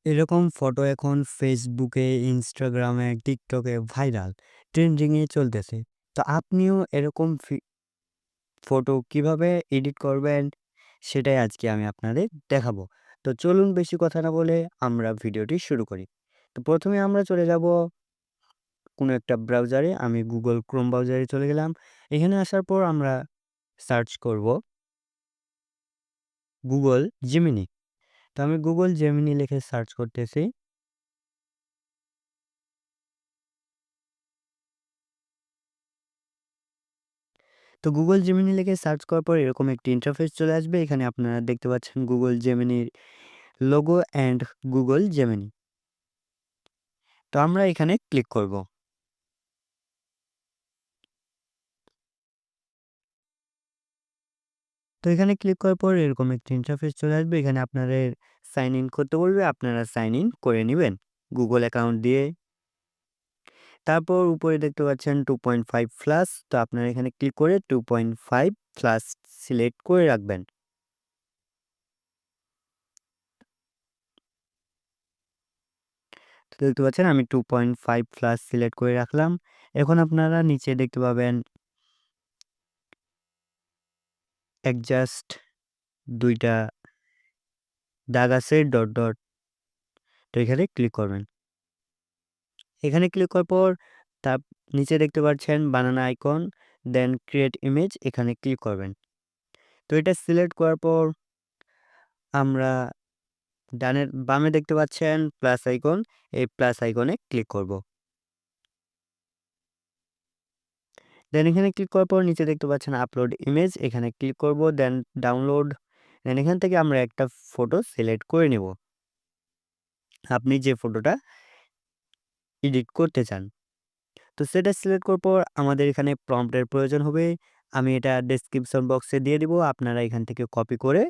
এরকম ফটো এখন ফেসবুকে, ইনস্টাগ্রামে, টিকটকে ভাইরাল, ট্রেন্ডিং এ চলতেছে। তো আপনিও এরকম ফটো কিভাবে এডিট করবেন সেটাই আজকে আমি আপনাদের দেখাবো। তো চলুন বেশি কথা না বলে আমরা ভিডিওটি শুরু করি। তো প্রথমে আমরা চলে যাব কোনো একটা ব্রাউজারে। আমি Google Chrome ব্রাউজারে চলে গেলাম। এখানে আসার পর আমরা সার্চ করব Google Gemini। তো আমি Google Gemini লিখে সার্চ করতেছি। তো Google Gemini লিখে সার্চ করার পর এরকম একটি ইন্টারফেস চলে আসবে। এখানে আপনারা দেখতে পাচ্ছেন Google Gemini র লোগো অ্যান্ড Google Gemini। তো আমরা এখানে ক্লিক করব। তো এখানে ক্লিক করার পর এরকম একটি ইন্টারফেস চলে আসবে। এখানে আপনাদের সাইন ইন করতে বলবে। আপনারা সাইন ইন করে নিবেন Google অ্যাকাউন্ট দিয়ে। তারপর উপরে দেখতে পাচ্ছেন 2.5 প্লাস। তো আপনারা এখানে ক্লিক করে 2.5 প্লাস সিলেক্ট করে রাখবেন। তো দেখতে পাচ্ছেন আমি 2.5 প্লাস সিলেক্ট করে রাখলাম। এখন আপনারা নিচে দেখতে পাবেন অ্যাডজাস্ট ২ টা দাগ আছে ডট, ডট। তো এখানে ক্লিক করবেন। এখানে ক্লিক করার পর তার নিচে দেখতে পাচ্ছেন বানানা আইকন, দেন ক্রিয়েট ইমেজ, এখানে ক্লিক করবেন। তো এটা সিলেক্ট করার পর আমরা বামে দেখতে পাচ্ছেন প্লাস আইকন, এই প্লাস আইকনে ক্লিক করব। দেন এখানে ক্লিক করার পর নিচে দেখতে পাচ্ছেন আপলোড ইমেজ, এখানে ক্লিক করব, দেন ডাউনলোড। দেন এখান থেকে আমরা একটা ফটো সিলেক্ট করে নেব। আপনি যে ফটোটা এডিট করতে চান। তো সেটা সিলেক্ট করার পর আমাদের এখানে প্রম্পটের প্রয়োজন হবে। আমি এটা ডেসক্রিপশন বক্সে দিয়ে দিব। আপনারা এখান থেকে কপি করে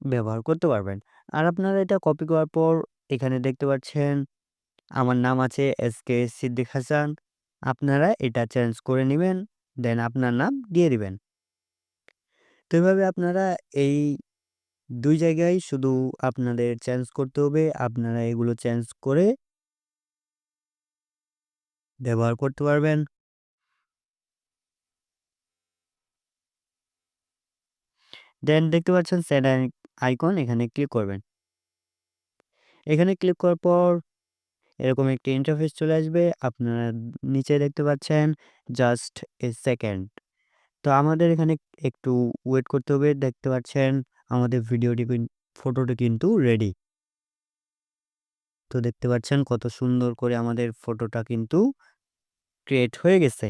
ব্যবহার করতে পারবেন। আর আপনারা এটা কপি করার পর এখানে দেখতে পাচ্ছেন আমার নাম আছে এসকে সিদ্দিক হাসান। আপনারা এটা চেঞ্জ করে নিবেন। দেন আপনার নাম দিয়ে দিবেন। তো এভাবে আপনারা এই ২ জায়গায় শুধু আপনাদের চেঞ্জ করতে হবে। আপনারা এগুলো চেঞ্জ করে ব্যবহার করতে পারবেন। দেন দেখতে পাচ্ছেন সেন্ড আইকন, এখানে ক্লিক করবেন। এখানে ক্লিক করার পর এরকম একটি ইন্টারফেস চলে আসবে। আপনারা নিচে দেখতে পাচ্ছেন জাস্ট এ সেকেন্ড। তো আমাদের এখানে একটু ওয়েট করতে হবে। দেখতে পাচ্ছেন আমাদের ফটোটি কিন্তু রেডি। তো দেখতে পাচ্ছেন কত সুন্দর করে আমাদের ফটোটা কিন্তু ক্রিয়েট হয়ে গেছে।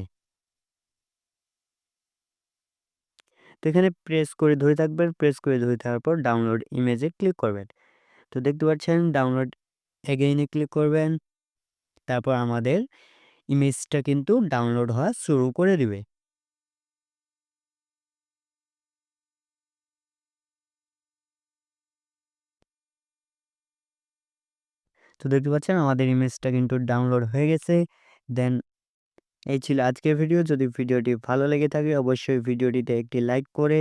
তো এখানে প্রেস করে ধরে থাকবেন। প্রেস করে ধরে থাকার পর ডাউনলোড ইমেজে ক্লিক করবেন। তো দেখতে পাচ্ছেন ডাউনলোড এগেইনে ক্লিক করবেন। তারপর আমাদের ইমেজটা কিন্তু ডাউনলোড হওয়া শুরু করে দিবে। তো দেখতে পাচ্ছেন আমাদের ইমেজটা কিন্তু ডাউনলোড হয়ে গেছে। দেন এই ছিল আজকের ভিডিও। যদি ভিডিওটি ভালো লেগে থাকে অবশ্যই ভিডিওটিতে একটি লাইক করে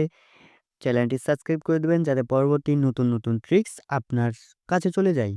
চ্যানেলটি সাবস্ক্রাইব করে দিবেন যাতে পরবর্তী নতুন, নতুন ট্রিক্স আপনার কাছে চলে যায়।